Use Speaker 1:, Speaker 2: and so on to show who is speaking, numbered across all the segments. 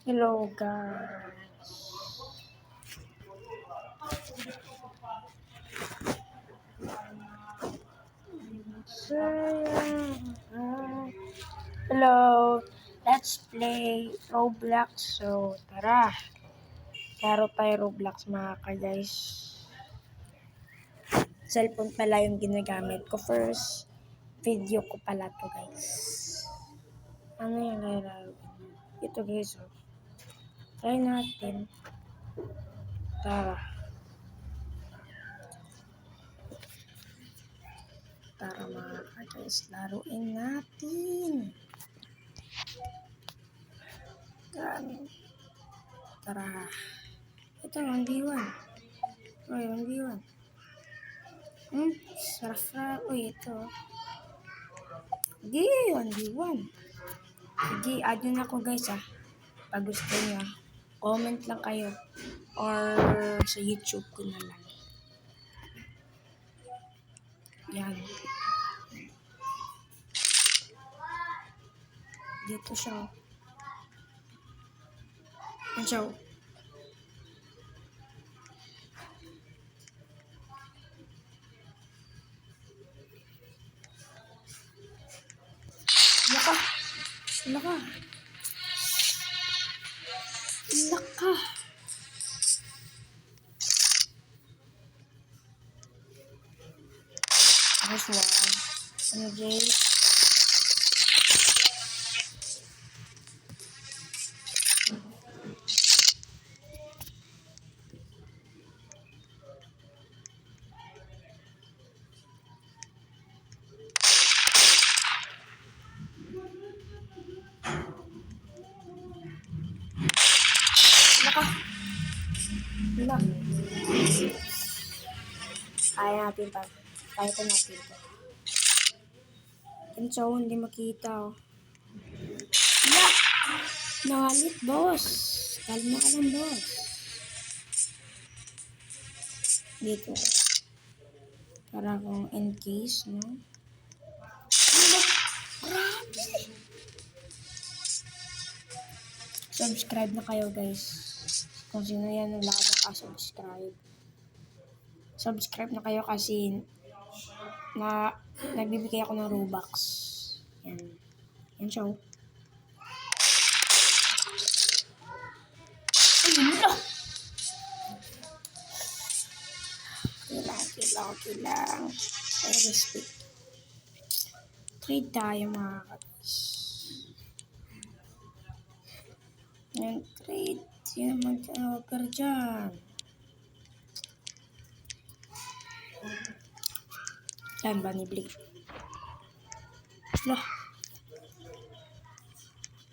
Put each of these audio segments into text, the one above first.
Speaker 1: Hello guys. Hello. Let's play Roblox. So, tara. Laro tayo Roblox mga ka-guys. Cellphone pala yung ginagamit ko. First video ko pala to guys. Ano yung lalaro? Ito guys. Oh. Try natin. Tara. Tara mga ka-guys. Laruin natin. Tara. Ito, 1v1. Uy, 1v1. Sarap. Uy, ito. Hindi, 1v1. Sige, add nyo na ako guys pag gusto nyo. Comment lang kayo. Or sa YouTube ko na lang. Yan. Dito siya. Yan siya. Laka. This one. Ano, Jay? Laka. Kaya natin pa. Kaya pa natin ito. Yan siya, hindi makita. Nangalit, boss. Kalma ka lang, boss. Dito. Para kung in case, no? Subscribe na kayo, guys. Kung sino yan, wala ka nakasubscribe. Subscribe na kayo kasi nagbibigay ako ng Robux. Yan. Yan siya. Okay lang. I respect. Trade tayo mga kapis. Yan, trade. Sino man ka dyan? Yan ba ni Blake?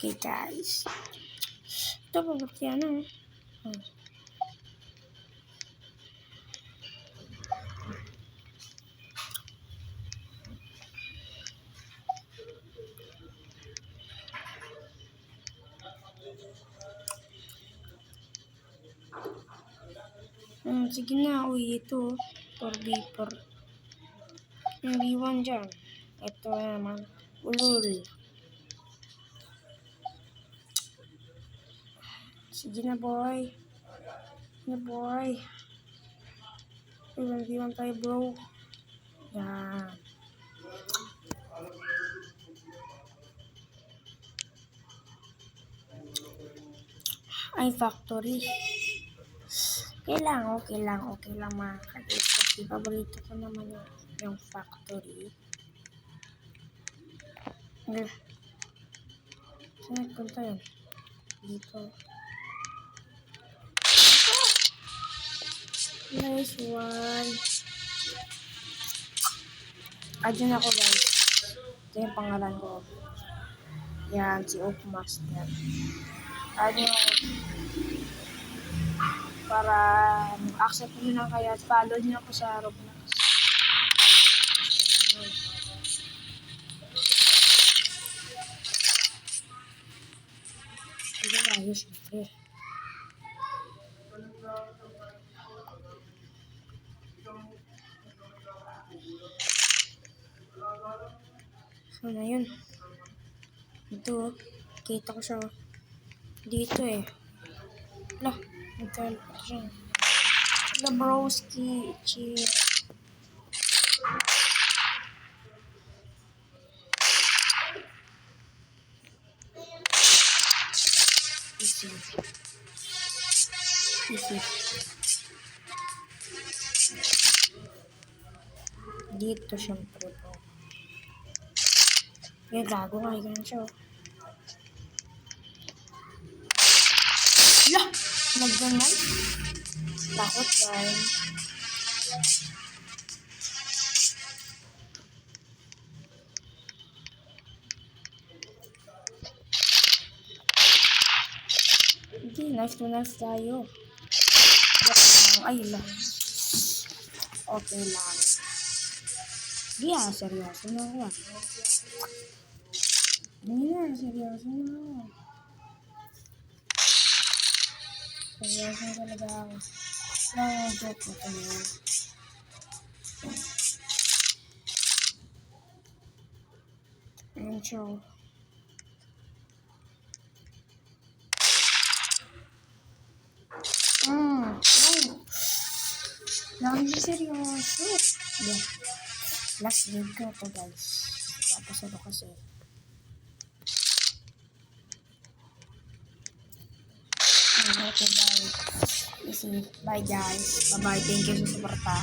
Speaker 1: Okay guys. Ito pa ba't yan sige na, uy, ito 4v4 yung v1 dyan. Ito naman ulul. Sige na boy. V1 tayo bro. Yan. Ay factory. Okay lang mga kadis. Kasi paborito ko naman yung factory. Saan nagpunta yun? Dito. Nice one. Adyan ako guys. Ito yung pangalan ko. Yan, si Oakmaster. Adyan ako. Para accept nyo lang kayo at follow nyo ako sa Roblox. Sige tayo, syempre. So na yun. Ito, kita ko siya. Dito eh. Lah, nagkalapot siya. Labroski, cheer. Easy. Easy. Dito syempre po. Yung gago nga, ganun siya. Lah! Nagganay? Takot yan. Hindi, knife to knife tayo. Ay lang. Okay lang. Hindi seryoso na ako. Hindi seryoso na ako. Seryoso na talaga ako. Joke ko pa yun. Ayun siya. Lagi seryoso. Yeah. Last game ko to guys. Tapos ano kasi. Okay, bye. Bye guys. Bye-bye. Thank you sa suporta.